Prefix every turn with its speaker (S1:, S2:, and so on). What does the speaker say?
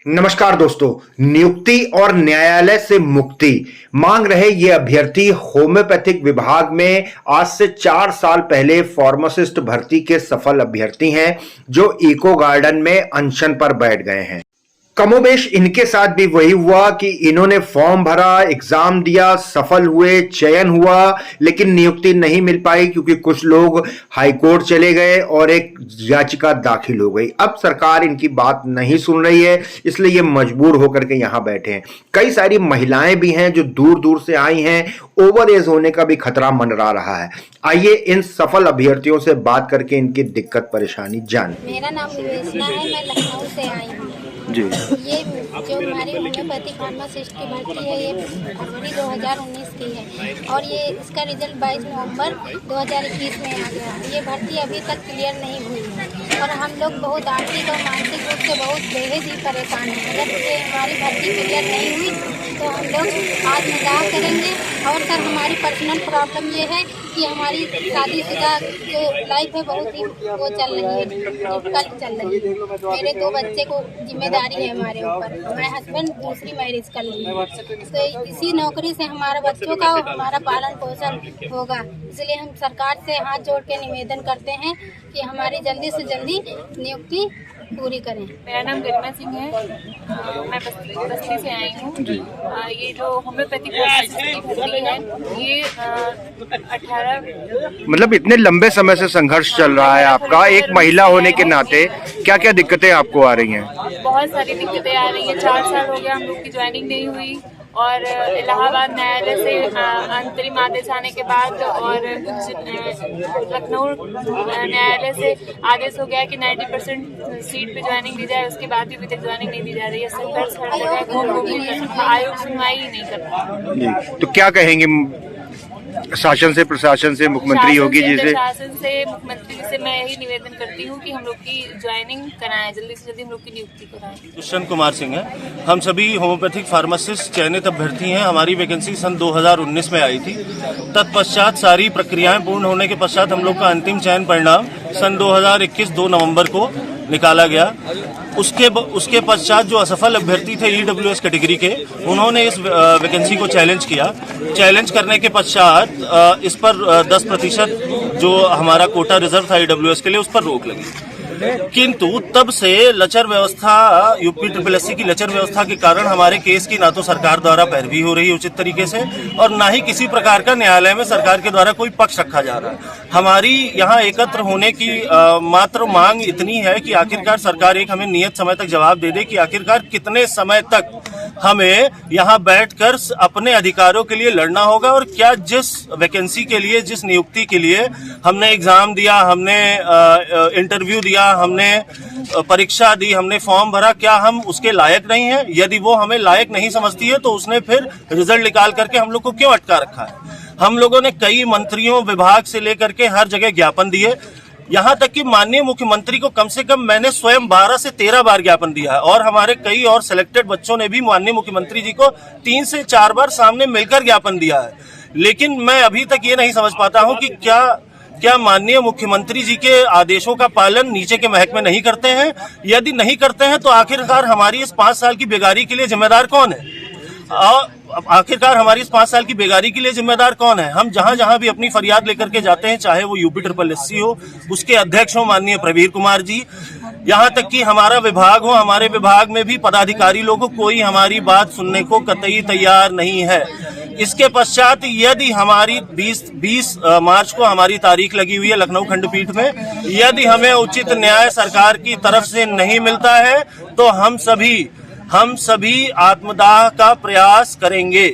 S1: नमस्कार दोस्तों, नियुक्ति और न्यायालय से मुक्ति मांग रहे ये अभ्यर्थी होम्योपैथिक विभाग में आज से 4 साल पहले फार्मासिस्ट भर्ती के सफल अभ्यर्थी हैं जो इको गार्डन में अनशन पर बैठ गए हैं। कमोबेश इनके साथ भी वही हुआ कि इन्होंने फॉर्म भरा, एग्जाम दिया, सफल हुए, चयन हुआ, लेकिन नियुक्ति नहीं मिल पाई क्योंकि कुछ लोग हाईकोर्ट चले गए और एक याचिका दाखिल हो गई। अब सरकार इनकी बात नहीं सुन रही है, इसलिए ये मजबूर होकर के यहां बैठे हैं। कई सारी महिलाएं भी हैं जो दूर दूर से आई हैं, ओवर एज होने का भी खतरा मंडरा रहा है। आइए इन सफल अभ्यर्थियों से बात करके इनकी दिक्कत परेशानी जान।
S2: मेरा नाम निवेशना है, मैं लखनऊ से आई हूँ
S1: जी।
S2: ये जो हमारी होम्योपैथिक फार्मासिस्ट की भर्ती है ये फरवरी 2019 की है और ये इसका रिजल्ट 22 नवंबर 2021 में आ गया। ये भर्ती अभी तक क्लियर नहीं हुई है और हम लोग बहुत आर्थिक और मानसिक रूप से बहुत बेहद ही परेशान हैं। अगर ये हमारी भर्ती क्लियर नहीं हुई तो हम लोग आत्मदाह करेंगे। और सर, हमारी पर्सनल प्रॉब्लम ये है कि हमारी शादीशुदा जो लाइफ है बहुत ही वो चल रही है, डिफिकल्ट चल रही है। मेरे 2 बच्चे को जिम्मेदारी है हमारे ऊपर। मैं हस्बैंड दूसरी मैरिज कर ली है, तो इसी नौकरी से हमारे बच्चों का हमारा पालन पोषण होगा। इसलिए हम सरकार से हाथ जोड़ के निवेदन करते हैं कि हमारी जल्दी से जल्दी नियुक्ति पूरी करें।
S3: मेरा नाम गरिमा सिंह है, मैं बस्ती से आई हूँ। ये जो होम्योपैथिक की भर्ती है ये 18
S1: मतलब इतने लंबे समय से संघर्ष चल रहा है आपका, एक महिला होने के नाते क्या क्या दिक्कतें आपको आ रही हैं?
S3: बहुत सारी दिक्कतें आ रही हैं। 4 साल हो गया हम लोग की ज्वाइनिंग नहीं हुई और इलाहाबाद न्यायालय से अंतरिम आदेश आने के बाद और लखनऊ न्यायालय से आदेश हो गया कि 90% सीट पे ज्वाइनिंग दी जाए, उसके बाद भी अभी तक ज्वाइनिंग नहीं दी जा रही है। संघर्ष हर जगह घूम के आयोग सुनवाई ही नहीं कर रहा।
S1: तो क्या कहेंगे शासन से, प्रशासन से, मुख्यमंत्री योगी जी से?
S3: शासन से, मुख्यमंत्री जी से मैं यही निवेदन करती हूँ कि हम लोग की ज्वाइनिंग कराएं, जल्दी से जल्दी हम लोग की नियुक्ति कराएं।
S4: दुष्यंत कुमार सिंह है। हम सभी होम्योपैथिक फार्मासिस्ट चयनित अभ्यर्थी हैं। हमारी वैकेंसी सन 2019 में आई थी। तत्पश्चात सारी प्रक्रियाएं पूर्ण होने के पश्चात हम लोग का अंतिम चयन परिणाम सन 2021 2 नवंबर को निकाला गया। उसके पश्चात जो असफल अभ्यर्थी थे EWS कैटेगरी के, उन्होंने इस वैकेंसी को चैलेंज किया। चैलेंज करने के पश्चात इस पर 10% जो हमारा कोटा रिजर्व था EWS के लिए, उस पर रोक लगी। किंतु तब से लचर व्यवस्था, यूपी SSS की लचर व्यवस्था के कारण हमारे केस की ना तो सरकार द्वारा पैरवी हो रही है उचित तरीके से और ना ही किसी प्रकार का न्यायालय में सरकार के द्वारा कोई पक्ष रखा जा रहा है। हमारी यहाँ एकत्र होने की मात्र मांग इतनी है कि आखिरकार सरकार एक हमें नियत समय तक जवाब दे दे कि आखिरकार कितने समय तक हमें यहाँ बैठकर अपने अधिकारों के लिए लड़ना होगा और क्या जिस वैकेंसी के लिए, जिस नियुक्ति के लिए हमने एग्जाम दिया, हमने इंटरव्यू दिया, हमने परीक्षा दी, हमने फॉर्म भरा, क्या हम उसके लायक नहीं हैं? यदि वो हमें लायक नहीं समझती है तो उसने फिर रिजल्ट निकाल करके हम लोग को क्यों अटका रखा है? हम लोगों ने कई मंत्रियों, विभाग से लेकर के हर जगह ज्ञापन दिए। यहाँ तक कि माननीय मुख्यमंत्री को कम से कम मैंने स्वयं 12 से 13 बार ज्ञापन दिया है और हमारे कई और सिलेक्टेड बच्चों ने भी माननीय मुख्यमंत्री जी को 3 से 4 बार सामने मिलकर ज्ञापन दिया है। लेकिन मैं अभी तक ये नहीं समझ पाता हूँ कि क्या माननीय मुख्यमंत्री जी के आदेशों का पालन नीचे के महकमे नहीं करते हैं? यदि नहीं करते हैं तो आखिरकार हमारी इस 5 साल की बेगारी के लिए जिम्मेदार कौन है? आखिरकार हमारी इस 5 साल की बेगारी के लिए जिम्मेदार कौन है? हम जहां जहां भी अपनी फरियाद लेकर के जाते हैं, चाहे वो यूपी SSS हो, उसके अध्यक्ष हो माननीय प्रवीर कुमार जी, यहाँ तक कि हमारा विभाग हो, हमारे विभाग में भी पदाधिकारी लोग हो, कोई हमारी बात सुनने को कतई तैयार नहीं है। इसके पश्चात यदि हमारी 20 मार्च को हमारी तारीख लगी हुई है लखनऊ खंडपीठ में, यदि हमें उचित न्याय सरकार की तरफ से नहीं मिलता है तो हम सभी आत्मदाह का प्रयास करेंगे।